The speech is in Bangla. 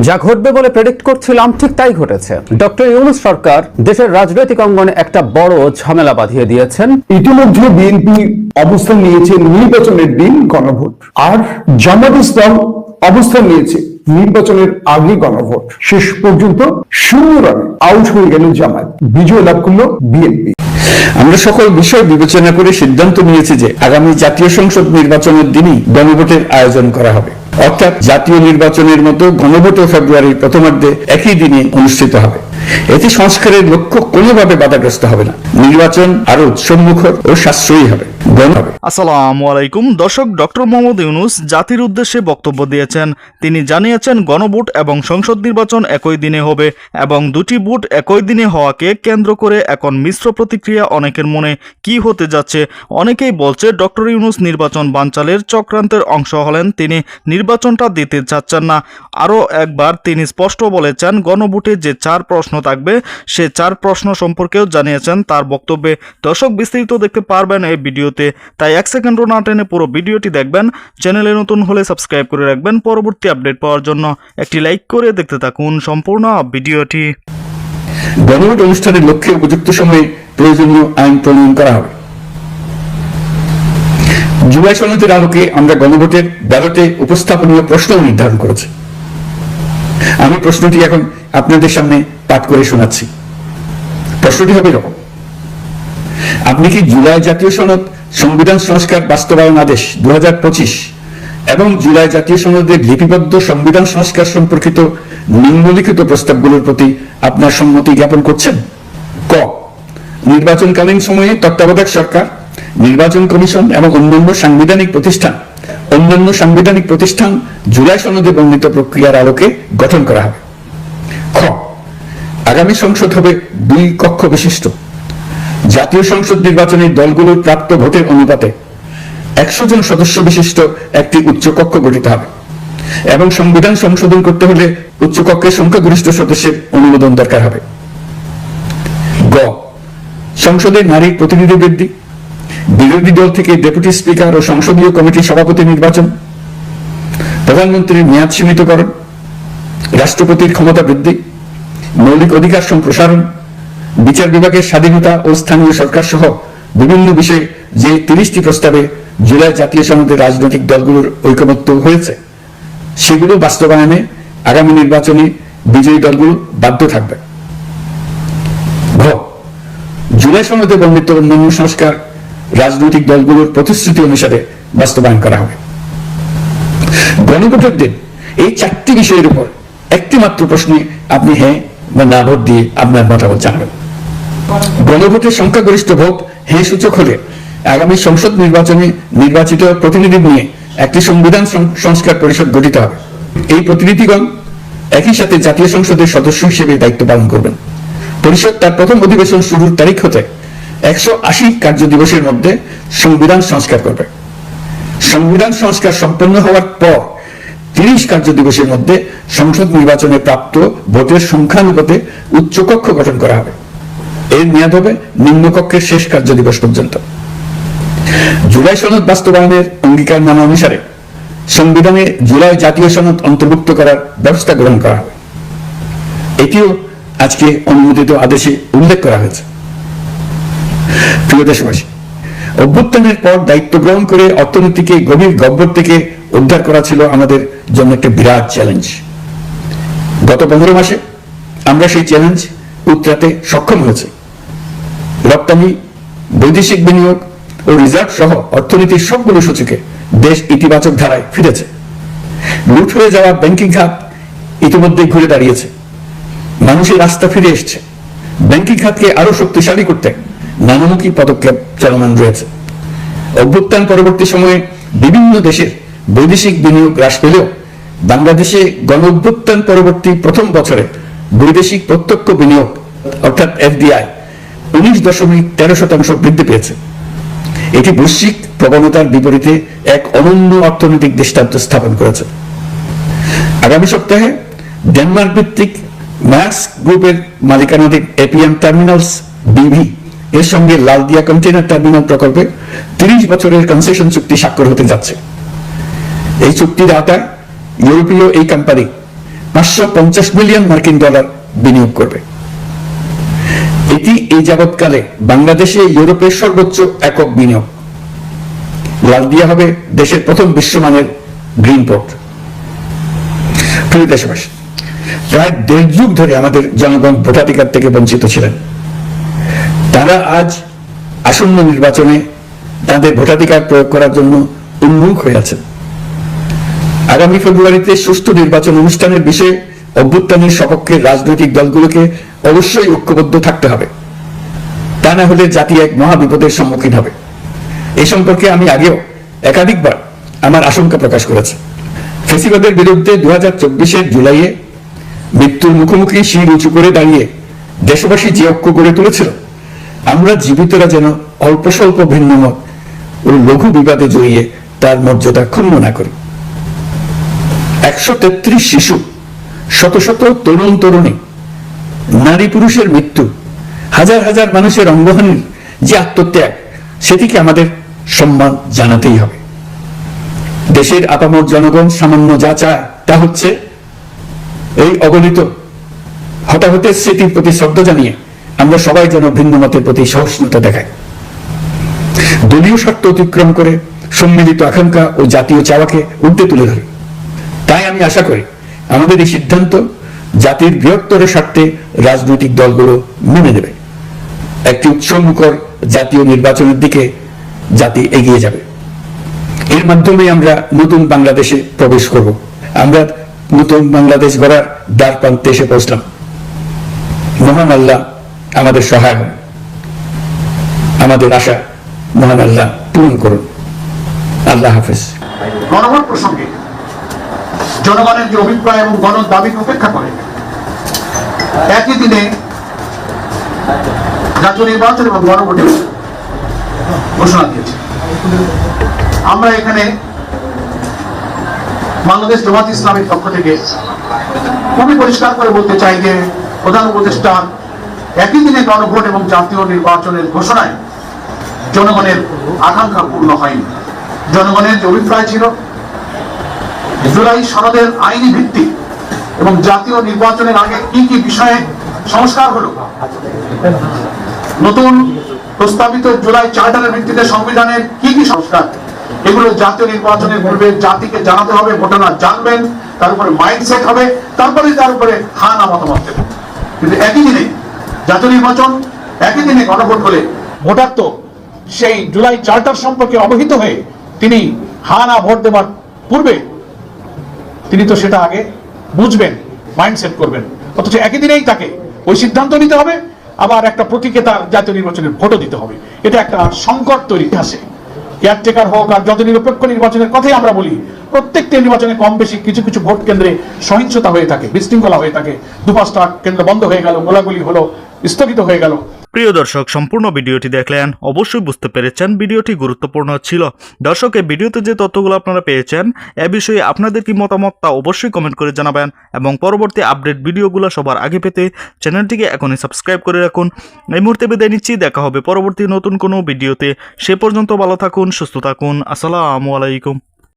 যা ঘটবে বলে প্রেডিক্ট করছিলাম ঠিক তাই ঘটেছে। ডক্টর ইউনূস সরকার দেশের রাজনৈতিক অঙ্গনে একটা বড় ঝামেলা বাঁধিয়ে দিয়েছেন। ইতিমধ্যে বিএনপি অবস্থান নিয়েছে নির্বাচনের দিন গণভোট, আর জামাত ইসলাম অবস্থান নিয়েছে নির্বাচনের আগে গণভোট। শেষ পর্যন্ত 0 রানে আউট হয়ে গেল জামাত, বিজয় লাভ করলো বিএনপি। আমরা সকল বিষয় বিবেচনা করে সিদ্ধান্ত নিয়েছি যে আগামী জাতীয় সংসদ নির্বাচনের দিনই গণভোটের আয়োজন করা হবে, অর্থাৎ জাতীয় নির্বাচনের মতো গণভোটও ফেব্রুয়ারির প্রথমার্ধে একই দিনে অনুষ্ঠিত হবে। এতে সংস্কারের লক্ষ্য কোনোভাবে বাধাগ্রস্ত হবে না, নির্বাচন আরো উৎসবমুখর ও সাশ্রয়ী হবে। আসসালামু আলাইকুম দর্শক, ডক্টর মোহাম্মদ ইউনূস জাতির উদ্দেশ্যে বক্তব্য দিয়েছেন। তিনি জানিয়েছেন গণভোট এবং সংসদ নির্বাচন একই দিনে হবে এবং দুটি ভোট একই দিনে হওয়াকে কেন্দ্র করে এখন মিশ্র প্রতিক্রিয়া অনেকের মনে। কি হতে যাচ্ছে? অনেকেই বলছে ডক্টর ইউনূস নির্বাচন বানচালের চক্রান্তের অংশ হলেন, তিনি নির্বাচনটা দিতে চাচ্ছেন না। আরও একবার তিনি স্পষ্ট বলেছেন গণভোটে যে 4 প্রশ্ন থাকবে সে 4 প্রশ্ন সম্পর্কেও জানিয়েছেন তার বক্তব্যে। দর্শক, বিস্তারিত দেখতে পারবেন এই ভিডিওতে, তাই 1 সেকেন্ডও না টেনে পুরো ভিডিওটি দেখবেন। চ্যানেলে নতুন হলে সাবস্ক্রাইব করে রাখবেন পরবর্তী আপডেট পাওয়ার জন্য। একটি লাইক করে দেখতে থাকুন সম্পূর্ণ ভিডিওটি। গণভোট অনুষ্ঠানের লক্ষ্যে উপযুক্ত সময়ে প্রয়োজনীয় আইন প্রণয়ন করা হবে। জুলাই সনদের আলোকে আমরা গণভোটের ব্যালটে উপস্থাপনীয় প্রশ্ন নির্ধারণ করেছি। আমি প্রশ্নটি এখন আপনাদের সামনে পাঠ করে শোনাচ্ছি। প্রশ্নটি হবে এরকম: আপনি কি জুলাই জাতীয় সনদ সংবিধান সংস্কার বাস্তবায়ন আদেশ 2025 এবং জুলাই জাতীয় সনদের লিপিবদ্ধ সংবিধান সংস্কার সম্পর্কিত নিম্নলিখিত প্রস্তাবগুলোর প্রতি আপনার সম্মতি জ্ঞাপন করছেন? ক, নির্বাচনকালীন সময়ে তত্ত্বাবধায়ক সরকার, নির্বাচন কমিশন এবং অন্যান্য সাংবিধানিক প্রতিষ্ঠান জুলাই সনদে বর্ণিত প্রক্রিয়ার আলোকে গঠন করা হবে। খ, আগামী সংসদ হবে 2 কক্ষ বিশিষ্ট। জাতীয় সংসদ নির্বাচনের দলগুলোর প্রাপ্ত ভোটের অনুপাতে 100 জন সদস্য বিশিষ্ট একটি উচ্চকক্ষ গঠিত হবে এবং সংবিধান সংশোধন করতে হলে উচ্চকক্ষের সংখ্যাগরিষ্ঠ সদস্যের অনুমোদন দরকার হবে। গ, সংসদের নারী প্রতিনিধি বৃদ্ধি, বিরোধী দল থেকে ডেপুটি স্পিকার ও সংসদীয় কমিটির সভাপতি নির্বাচন, প্রধানমন্ত্রীর মেয়াদ সীমিতকরণ, রাষ্ট্রপতির ক্ষমতা বৃদ্ধি, মৌলিক অধিকার সম্প্রসারণ, বিচার বিভাগের স্বাধীনতা ও স্থানীয় সরকার সহ বিভিন্ন বিষয়ে যে 30টি প্রস্তাবে জুলাই জাতীয় সনদের রাজনৈতিক দলগুলোর ঐকমত্য হয়েছে সেগুলো বাস্তবায়নে আগামী নির্বাচনে বিজয়ী দলগুলো বাধ্য থাকবে। ঘ, জুলাই সনদে বর্ণিত অন্যান্য সংস্কার রাজনৈতিক দলগুলোর প্রতিশ্রুতি অনুসারে বাস্তবায়ন করা হবে। গণভোটের দিন এই 4টি বিষয়ের উপর একটি মাত্র প্রশ্নে আপনি হ্যাঁ বা না ভোট দিয়ে আপনার মতামত জানাবেন। গণভোটের সংখ্যাগরিষ্ঠ ভোট হ্যাঁ সূচক হলে আগামী সংসদ নির্বাচনে নির্বাচিত প্রতিনিধি নিয়ে একটি সংবিধান সংস্কার পরিষদ গঠিত হবে। এই প্রতিনিধিগণ একই সাথে জাতীয় সংসদের সদস্য হিসেবে দায়িত্ব পালন করবেন। পরিষদ তার প্রথম অধিবেশন শুরুর তারিখ হতে 180 কার্য দিবসের মধ্যে সংবিধান সংস্কার করবে। সংবিধান সংস্কার সম্পন্ন হওয়ার পর 30 কার্য দিবসের মধ্যে সংসদ নির্বাচনে প্রাপ্ত ভোটের সংখ্যানুপাতে উচ্চকক্ষ গঠন করা হবে। এর মেয়াদ হবে নিম্নকক্ষের শেষ কার্য দিবস পর্যন্ত। জুলাই সনদ বাস্তবায়নের অঙ্গীকারনামা অনুসারে সংবিধানে জুলাই জাতীয় সনদ অন্তর্ভুক্ত করার ব্যবস্থা গ্রহণ করা হবে। এটিও আজকে অনুমোদিত আদেশে উল্লেখ করা হয়েছে। প্রিয় দেশবাসী, অভ্যুত্থানের পর দায়িত্ব গ্রহণ করে অর্থনীতিকে গভীর গহ্বর থেকে উদ্ধার করা ছিল আমাদের জন্য একটা বিরাট চ্যালেঞ্জ। গত 15 মাসে আমরা সেই চ্যালেঞ্জ উতরাতে সক্ষম হয়েছি। রপ্তানি, বৈদেশিক বিনিয়োগ ও রিজার্ভ সহ অর্থনীতির সবগুলো সূচকে দেশ ইতিবাচক ধারায় ফিরেছে। লুট হয়ে যাওয়া ব্যাংকিং খাত ইতিমধ্যে ঘুরে দাঁড়িয়েছে, মানুষের আস্থা ফিরে এসছে। ব্যাংকিং খাতকে আরো শক্তিশালী করতে নানামুখী পদক্ষেপ চলমান রয়েছে। অভ্যুত্থান পরবর্তী সময়ে বিভিন্ন দেশের বৈদেশিক বিনিয়োগ হ্রাস পেলেও বাংলাদেশে গণ অভ্যুত্থান পরবর্তী প্রথম বছরে বৈদেশিক প্রত্যক্ষ বিনিয়োগ অর্থাৎ এফডিআই 19.13% বৃদ্ধি পেয়েছে। এটি বৈশ্বিক প্রবণতার বিপরীতে এক অনন্য অর্থনৈতিক দৃষ্টান্ত স্থাপন করেছে। আগামী সপ্তাহে ডেনমার্ক ভিত্তিক ম্যাক্স গ্রুপের মালিকানাধীন এপিএম টার্মিনালস বিভি এর সঙ্গে লালদিয়া কন্টেইনার টার্মিনাল প্রকল্পে 30 বছরের কনসেশন চুক্তি স্বাক্ষর হতে যাচ্ছে। এই চুক্তির আওতায় ইউরোপীয় এই কোম্পানি 550 মিলিয়ন মার্কিন ডলার বিনিয়োগ করবে। এটি এই যাবৎকালে বাংলাদেশে ইউরোপের সর্বোচ্চ একক বিনিয়োগ। লালদিয়া হবে দেশের প্রথম বিশ্বমানের গ্রিন পোর্ট। প্রিয় দেশবাসী, প্রায় 1.5 যুগ ধরে আমাদের জনগণ ভোটাধিকার থেকে বঞ্চিত ছিলেন। তারা আজ আসন্ন নির্বাচনে তাদের ভোটাধিকার প্রয়োগ করার জন্য উন্মুখ হয়ে আছেন। আগামী ফেব্রুয়ারিতে সুষ্ঠু নির্বাচন অনুষ্ঠানের বিষয়ে অভ্যুত্থানের সপক্ষে রাজনৈতিক দলগুলোকে অবশ্যই ঐক্যবদ্ধ থাকতে হবে। তা না হলে জাতি এক মহা বিপদের সম্মুখীন হবে। এই সম্পর্কে আমি আগেও একাধিকবার আমার আশঙ্কা প্রকাশ করেছি। ফেসিবাদের বিরুদ্ধে 2024-এর জুলাইয়ে মৃত্যুর মুখোমুখি শির উঁচু করে দাঁড়িয়ে দেশবাসী যে ঐক্য গড়ে তুলেছিল, আমরা জীবিতরা যেন অল্প স্বল্প ভিন্নমত ও লঘু বিবাদে জড়িয়ে তার মর্যাদা ক্ষুণ্ণ না করি। 133 শিশু, শত শত তরুণ তরুণী, নারী পুরুষের মৃত্যু, হাজার হাজার মানুষের অঙ্গহানির যে আত্মত্যাগ, সেটিকে আমাদের সম্মান জানাতেই হবে। দেশের আপামর জনগণ সামান্য যা চায় তা হচ্ছে এই অগণিত হতাহতের স্মৃতির প্রতি শ্রদ্ধা জানিয়ে আমরা সবাই যেন ভিন্ন মতের প্রতি সহিষ্ণুতা দেখাই। দলীয় স্বার্থ অতিক্রম করে সম্মিলিত আকাঙ্ক্ষা ও জাতীয় চাওয়াকে ঊর্ধ্বে তুলে ধরি। তাই আমি আশা করি আমাদের এই সিদ্ধান্ত জাতির বৃহত্তর স্বার্থে রাজনৈতিক দলগুলো মেনে নেবে। একটি উৎসবমুখর জাতীয় নির্বাচনের দিকে জাতি এগিয়ে যাবে। এর মাধ্যমে আমরা নতুন বাংলাদেশে প্রবেশ করব। আমরা নতুন বাংলাদেশ গড়ার দ্বার প্রান্তে এসে পৌঁছলাম। মহান আল্লাহ আমাদের সহায় হন। আমাদের আশা মহান আল্লাহ পূরণ করুন। আল্লাহ হাফেজ। গণভোট প্রসঙ্গে জনগণের যে অভিপ্রায় এবং গণ দাবিকে উপেক্ষা করে একই দিনে জাতীয় নির্বাচন এবং গণভোটের ঘোষণা দিয়েছে। আমরা এখানে বাংলাদেশ জামাত ইসলামের পক্ষ থেকে খুবই পরিষ্কার করে বলতে চাই যে প্রধান উপদেষ্টা একই দিনে গণভোট এবং জাতীয় নির্বাচনের ঘোষণায় জনগণের আকাঙ্ক্ষা পূর্ণ হয়নি। জনগণের যে অভিপ্রায় ছিল জুলাই সনদের আইনি ভিত্তি এবং জাতীয় নির্বাচনের আগে কি কি বিষয়ে সংস্কার হলো, নতুন প্রস্তাবিত জুলাই চার্টারের ভিত্তিতে সংবিধানের কি কি সংস্কার, এগুলো জাতীয় নির্বাচনের পূর্বে জাতিকে জানাতে হবে। ভোটাররা জানবেন, তার উপরে মাইন্ডসেট হবে, তারপরে তার উপরে হা না মতামত দেবে। কিন্তু একই দিনে জাতীয় নির্বাচন, একই দিনে গণভোট হলে ভোটার তো সেই জুলাই চার্টার সম্পর্কে অবহিত হয়ে তিনি হা না ভোট দেওয়ার পূর্বে তিনি তো সেটা আগে বুঝবেন, মাইন্ডসেট করবেন। অথচ একই দিনেই তাকে ওই সিদ্ধান্ত নিতে হবে, আবার একটা প্রতীকে তার জাতীয় নির্বাচনের ভোটও দিতে হবে। এটা একটা সংকট তৈরি আছে। কেয়ারটেকার হোক আর যত নিরপেক্ষ নির্বাচনের কথাই আমরা বলি, প্রত্যেকটি নির্বাচনে কম বেশি কিছু কিছু ভোট কেন্দ্রে সহিংসতা হয়ে থাকে, বিশৃঙ্খলা হয়ে থাকে। 2-5টা কেন্দ্র বন্ধ হয়ে গেল, গোলাগুলি হলো, স্থগিত হয়ে গেল। প্রিয় দর্শক, সম্পূর্ণ ভিডিওটি দেখলেন, অবশ্যই বুঝতে পেরেছেন ভিডিওটি গুরুত্বপূর্ণ ছিল। দর্শক, এই ভিডিওতে যে তথ্যগুলো আপনারা পেয়েছেন এ বিষয়ে আপনাদের কি মতামত তা অবশ্যই কমেন্ট করে জানাবেন এবং পরবর্তী আপডেট ভিডিওগুলো সবার আগে পেতে চ্যানেলটিকে এখনই সাবস্ক্রাইব করে রাখুন। এই মুহূর্তে বিদায় নিচ্ছি, দেখা হবে পরবর্তী নতুন কোনো ভিডিওতে। সে পর্যন্ত ভালো থাকুন, সুস্থ থাকুন। আসসালামু আলাইকুম।